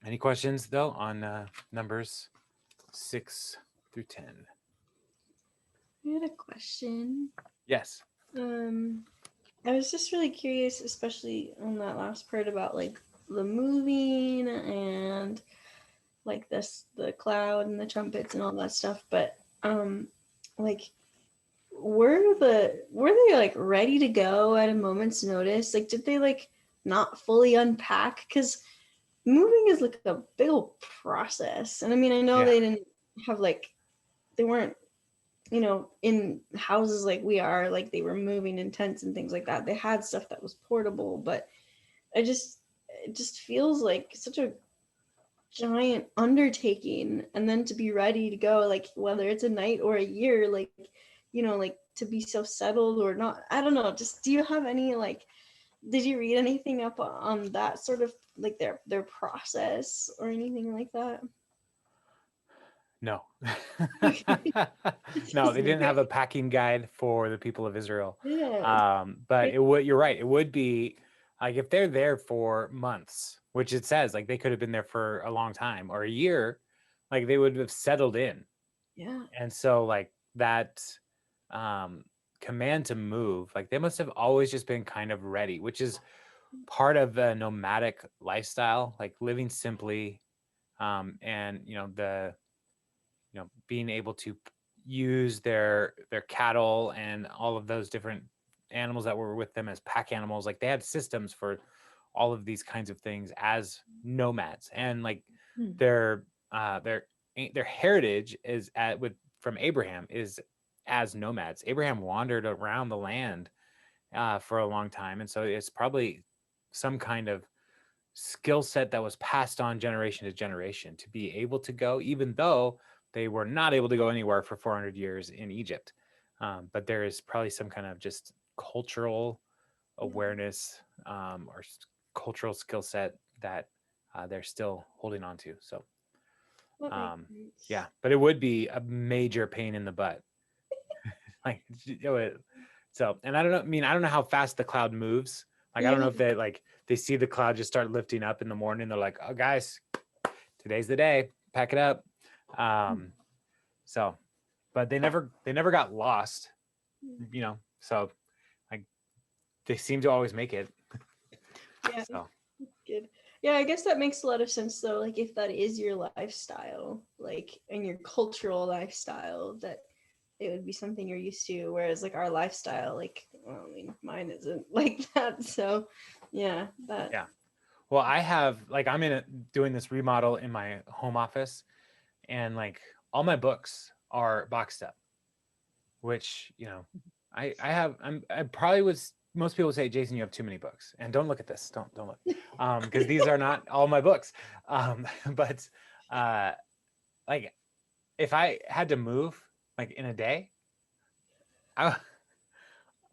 Any questions though on numbers 6 through 10? I had a question. Yes. I was just really curious, especially on that last part about like the moving and like the cloud and the trumpets and all that stuff. But like were they like ready to go at a moment's notice? Like did they like not fully unpack? Because moving is like a big old process. And I mean, I know Yeah. they didn't have like they weren't in houses like we are, like they were moving in tents and things like that. They had stuff that was portable, but it just feels like such a giant undertaking. And then to be ready to go, like whether it's a night or a year, like like to be so settled or not, I don't know. Just do you have any like, did you read anything up on that sort of like their process or anything like that? No. Okay. No, they didn't have a packing guide for the people of Israel. Yeah. But you're right. It would be like if they're there for months, which it says like they could have been there for a long time or a year, like they would have settled in. Yeah. And so like that command to move, like they must have always just been kind of ready, which is part of the nomadic lifestyle, like living simply, and being able to use their cattle and all of those different animals that were with them as pack animals. Like they had systems for all of these kinds of things as nomads, and like their their heritage is from Abraham is as nomads. Abraham wandered around the land for a long time, and so it's probably some kind of skill set that was passed on generation to generation to be able to go, even though they were not able to go anywhere for 400 years in Egypt. But there is probably some kind of just cultural awareness or cultural skill set that they're still holding on to. So, yeah, but it would be a major pain in the butt. Like, so, and I don't know. I mean, I don't know how fast the cloud moves. Like, I don't know if they see the cloud just start lifting up in the morning. They're like, "Oh, guys, today's the day. Pack it up." So, but they never got lost. So like they seem to always make it. Yeah. So Good. Yeah, I guess that makes a lot of sense though. Like if that is your lifestyle, like and your cultural lifestyle, that it would be something you're used to. Whereas like our lifestyle, like well, I mean, mine isn't like that. So yeah, that yeah. Well, I have like I'm doing this remodel in my home office, and like all my books are boxed up, which I probably was. Most people say, Jason, you have too many books, and don't look at this. Don't look, because these are not all my books. But like if I had to move like in a day,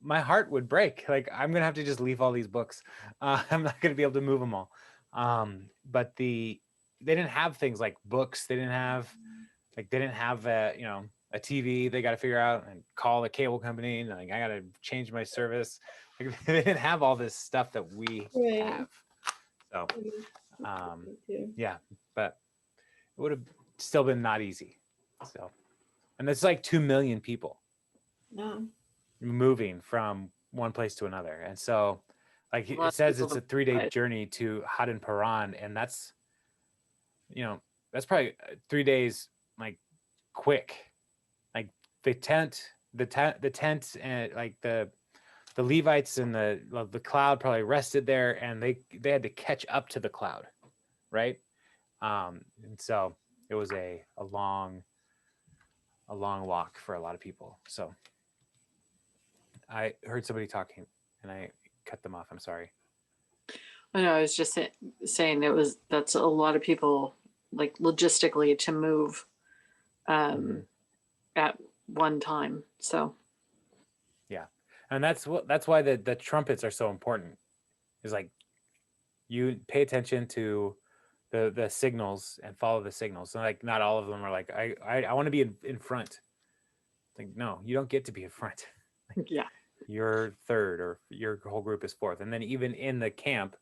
my heart would break. Like I'm gonna have to just leave all these books. I'm not gonna be able to move them all. But they didn't have things like books. They didn't have a TV. They got to figure out and call the cable company. And like I got to change my service. Like, they didn't have all this stuff that we have. So yeah, but it would have still been not easy. So, and it's like 2 million people moving from one place to another. And so like it says it's a 3-day journey to Haden Paran, and that's probably 3 days like quick. Like the tent the tent and like the Levites and the cloud probably rested there, and they had to catch up to the cloud, right? And so it was a long walk for a lot of people. So I heard somebody talking and I cut them off. I'm sorry. I know, I was just saying that's a lot of people, like logistically, to move at one time. So yeah, and that's why the trumpets are so important. Is like you pay attention to the signals and follow the signals. So like not all of them are like I want to be in front. Like no, you don't get to be in front. yeah, You're third, or your whole group is fourth. And then even in the camp,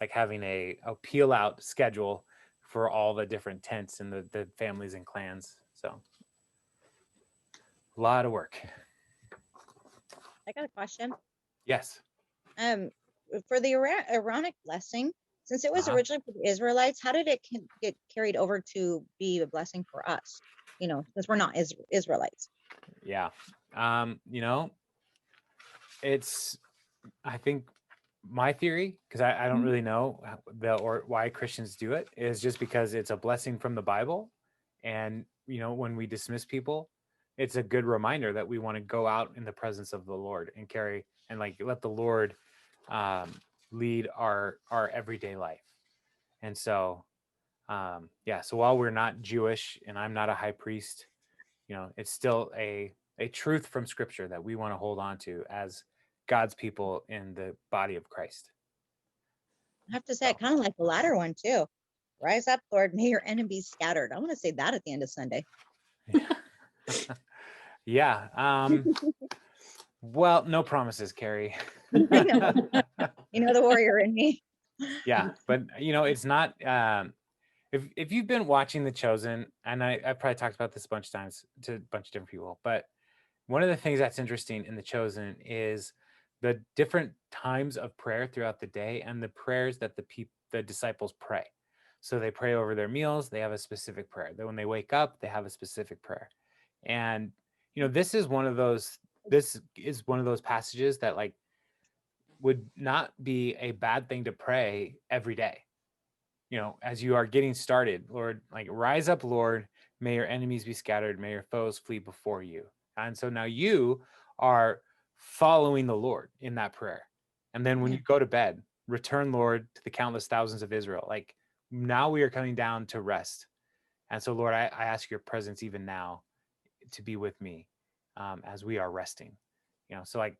like having a peel out schedule for all the different tents and the families and clans. So a lot of work. I got a question. Yes. For the Aaronic blessing, since it was originally for the Israelites, how did it get carried over to be a blessing for us? You know, because we're not Israelites. Yeah. You know, it's, I think my theory, because I don't really know or why Christians do it, is just because it's a blessing from the Bible. And, you know, when we dismiss people, it's a good reminder that we want to go out in the presence of the Lord and carry and like let the Lord lead our everyday life. And so, yeah, so while we're not Jewish and I'm not a high priest, you know, it's still a truth from Scripture that we want to hold on to as God's people in the body of Christ. I have to say, I kind of like the latter one too. Rise up, Lord, may your enemies scattered. I want to say that at the end of Sunday. Yeah. Well, no promises, Carrie. I know. You know the warrior in me. Yeah, but you know, it's not. If you've been watching The Chosen, and I've probably talked about this a bunch of times to a bunch of different people, but one of the things that's interesting in The Chosen is the different times of prayer throughout the day and the prayers that the disciples pray. So they pray over their meals, they have a specific prayer. Then when they wake up, they have a specific prayer. And you know, this is one of those passages that like would not be a bad thing to pray every day. You know, as you are getting started, Lord, like rise up, Lord, may your enemies be scattered, may your foes flee before you. And so now you are following the Lord in that prayer. And then when you go to bed, return, Lord, to the countless thousands of Israel. Like now we are coming down to rest. And so, Lord, I ask your presence even now to be with me as we are resting. You know, so like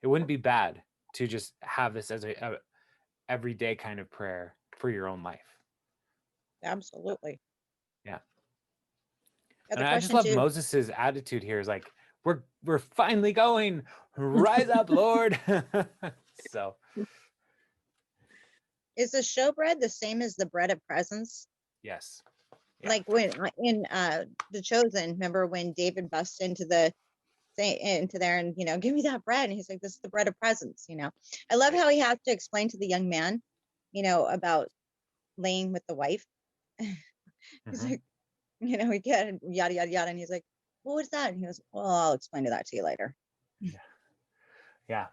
it wouldn't be bad to just have this as a everyday kind of prayer for your own life. Absolutely. Yeah. Got And the I just question love too. Moses's attitude here is like, we're finally going, rise up, Lord. So Is the showbread the same as the bread of presence? yes. Yeah. Like when in The Chosen, remember when David busts into there and, you know, give me that bread, and he's like, this is the bread of presence, you know. I love how he has to explain to the young man, you know, about laying with the wife. He's like, you know, we get yada yada yada, and he's like, well, what's that? And he goes, well, I'll explain that to you later. Yeah.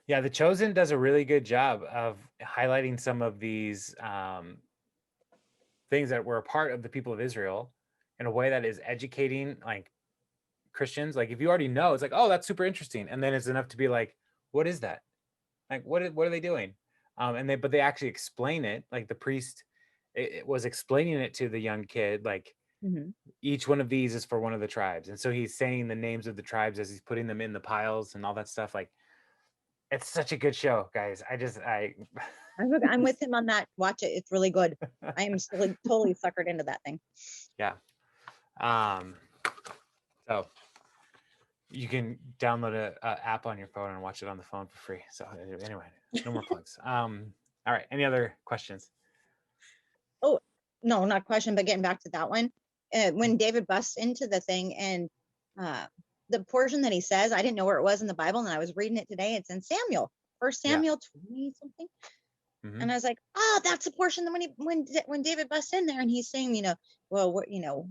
Yeah, The Chosen does a really good job of highlighting some of these things that were a part of the people of Israel in a way that is educating like Christians. Like if you already know, it's like, oh, that's super interesting. And then it's enough to be like, what is that? Like, what are they doing? But they actually explain it. Like the priest it was explaining it to the young kid, like each one of these is for one of the tribes. And so he's saying the names of the tribes as he's putting them in the piles and all that stuff. Like it's such a good show, guys. I'm with him on that. Watch it. It's really good. I am still totally suckered into that thing. Yeah. So you can download a app on your phone and watch it on the phone for free. So anyway, no more plugs. All right. Any other questions? Oh, no, not question, but getting back to that one. When David busts into the thing and the portion that he says, I didn't know where it was in the Bible, and I was reading it today. It's in Samuel, 1 Samuel 20 something. Mhm. And I was like, oh, that's the portion that when David busts in there and he's saying, well,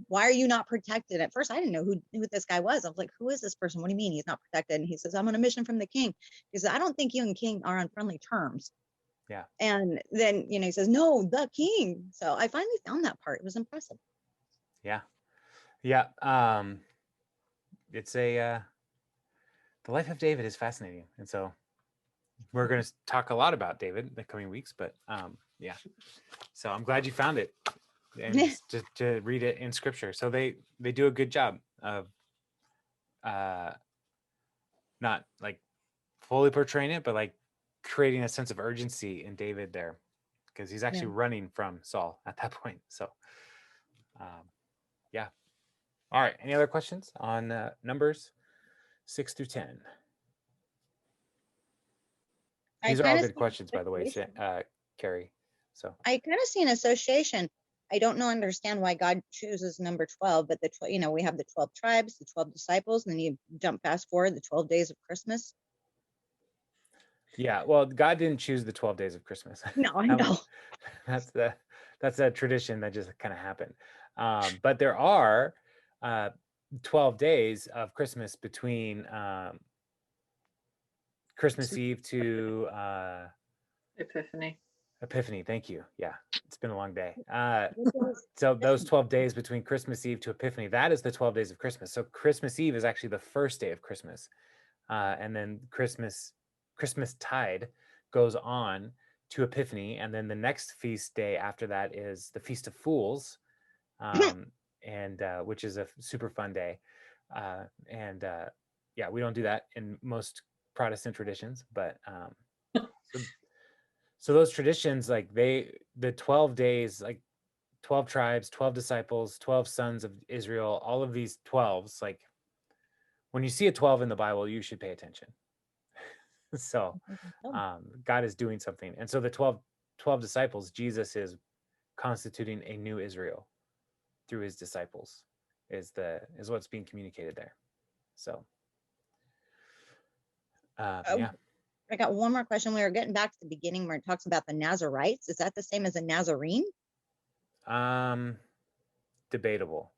why are you not protected? At first, I didn't know who this guy was. I was like, who is this person? What do you mean he's not protected? And he says, I'm on a mission from the king. He says, I don't think you and king are on friendly terms. Yeah. And then, he says, no, the king. So I finally found that part. It was impressive. Yeah. It's the life of David is fascinating, and so we're going to talk a lot about David in the coming weeks. But yeah, so I'm glad you found it and to read it in Scripture. So they do a good job of not like fully portraying it, but like creating a sense of urgency in David there, because he's actually running from Saul at that point. So yeah. All right. Any other questions on Numbers 6 through 10? These are all good questions, by the way, Carrie. So I kind of see an association. I don't understand why God chooses number 12, but we have the 12 tribes, the 12 disciples, and then you jump fast forward the 12 days of Christmas. yeah, well, God didn't choose the 12 days of Christmas. No, I know. That's a tradition that just kind of happened. But there are 12 days of Christmas between Christmas Eve to Epiphany. Thank you. Yeah, it's been a long day. So those 12 days between Christmas Eve to Epiphany, that is the 12 days of Christmas. So Christmas Eve is actually the first day of Christmas. And then Christmas tide goes on to Epiphany. And then the next feast day after that is the Feast of Fools, and which is a super fun day. Yeah, we don't do that in most Protestant traditions, but so those traditions, like the 12 days, like 12 tribes, 12 disciples, 12 sons of Israel, all of these 12s, like when you see a 12 in the Bible, you should pay attention. So God is doing something. And so the 12 disciples, Jesus is constituting a new Israel through his disciples is what's being communicated there. So yeah. I got one more question. We were getting back to the beginning where it talks about the Nazarites. Is that the same as a Nazarene? Debatable.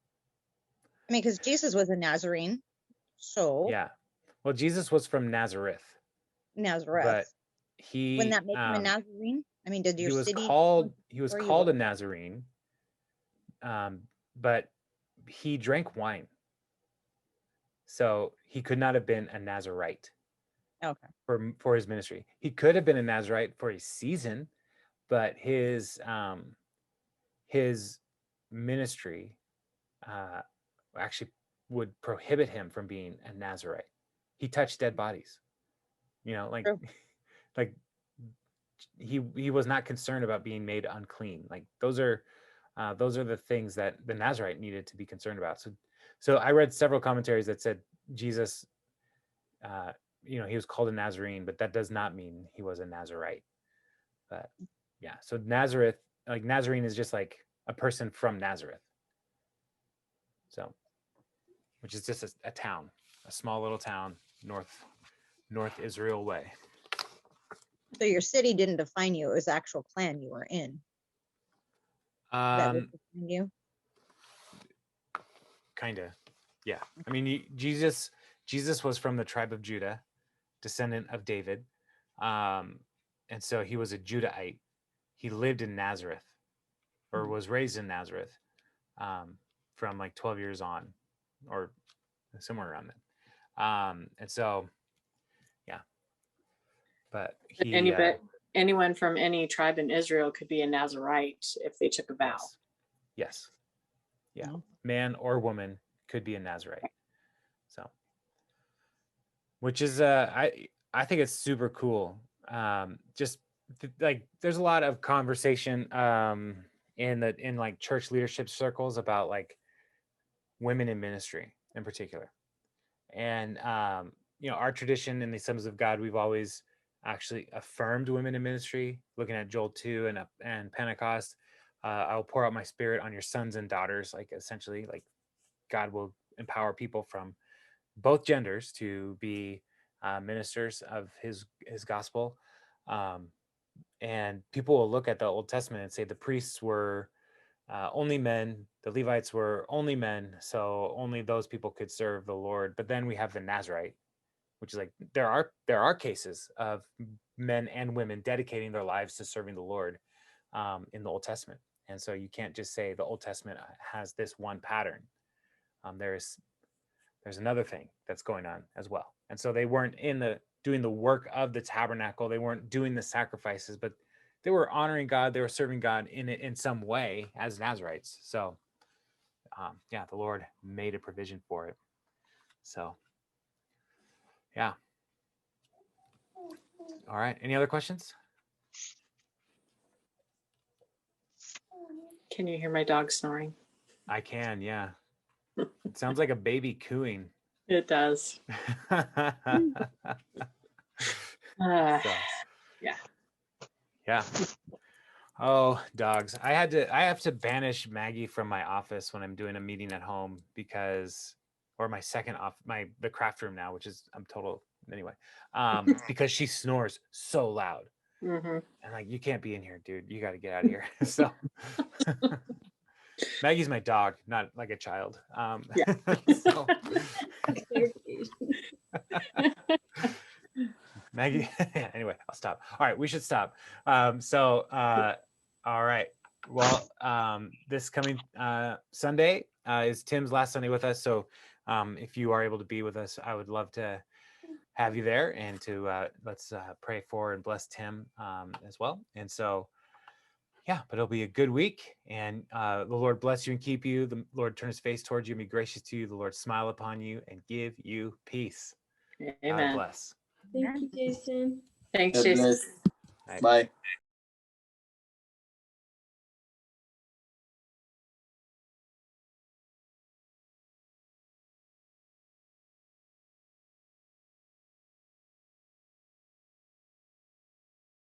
I mean, because Jesus was a Nazarene. So yeah. Well, Jesus was from Nazareth. But wouldn't that make him a Nazarene? I mean, did your city? He was called a Nazarene, but he drank wine, so he could not have been a Nazarite. Okay. For his ministry, he could have been a Nazarite for a season, but his ministry actually would prohibit him from being a Nazarite. He touched dead bodies, like like he was not concerned about being made unclean. Like those are the things that the Nazarite needed to be concerned about. So I read several commentaries that said Jesus, he was called a Nazarene, but that does not mean he was a Nazarite. But yeah, so Nazareth, like Nazarene is just like a person from Nazareth. So, which is just a town, a small little town, North Israel way. So your city didn't define you; it was the actual clan you were in. That would define you. Kinda, yeah. I mean, Jesus was from the tribe of Judah, descendant of David, and so he was a Judahite. He lived in Nazareth, or was raised in Nazareth, from like 12 years on, or somewhere around then. And so, yeah. But anyone from any tribe in Israel could be a Nazarite if they took a vow. Yes. Yeah. Man or woman could be a Nazarite. So, which is I think it's super cool. Just like there's a lot of conversation in like church leadership circles about like women in ministry in particular. And our tradition in the Assemblies of God, we've always actually affirmed women in ministry, looking at Joel 2 and Pentecost. I will pour out my spirit on your sons and daughters, like essentially like God will empower people from both genders to be ministers of his gospel. And people will look at the Old Testament and say the priests were only men, the Levites were only men, so only those people could serve the Lord. But then we have the Nazarite, which is like there are cases of men and women dedicating their lives to serving the Lord in the Old Testament. And so you can't just say the Old Testament has this one pattern. There's another thing that's going on as well. And so they weren't doing the work of the tabernacle. They weren't doing the sacrifices, but they were honoring God. They were serving God in some way as Nazarites. So yeah, the Lord made a provision for it. So yeah. All right. Any other questions? Can you hear my dog snoring? I can, yeah. It sounds like a baby cooing. It does. So, Yeah. yeah. Oh, dogs. I have to banish Maggie from my office when I'm doing a meeting at home or my second the craft room now, which is anyway, because she snores so loud. Mm-hmm. And like, you can't be in here, dude. You got to get out of here. So Maggie's my dog, not like a child. Yeah. So, Maggie. Anyway, I'll stop. All right, we should stop. All right. Well, this coming Sunday is Tim's last Sunday with us. So if you are able to be with us, I would love to have you there and to let's pray for and bless Tim as well. And so, yeah, but it'll be a good week. And the Lord bless you and keep you. The Lord turn his face towards you and be gracious to you. The Lord smile upon you and give you peace. Amen. God bless. Thank you, Jason. Thanks, God Jason. bless. Right. Bye.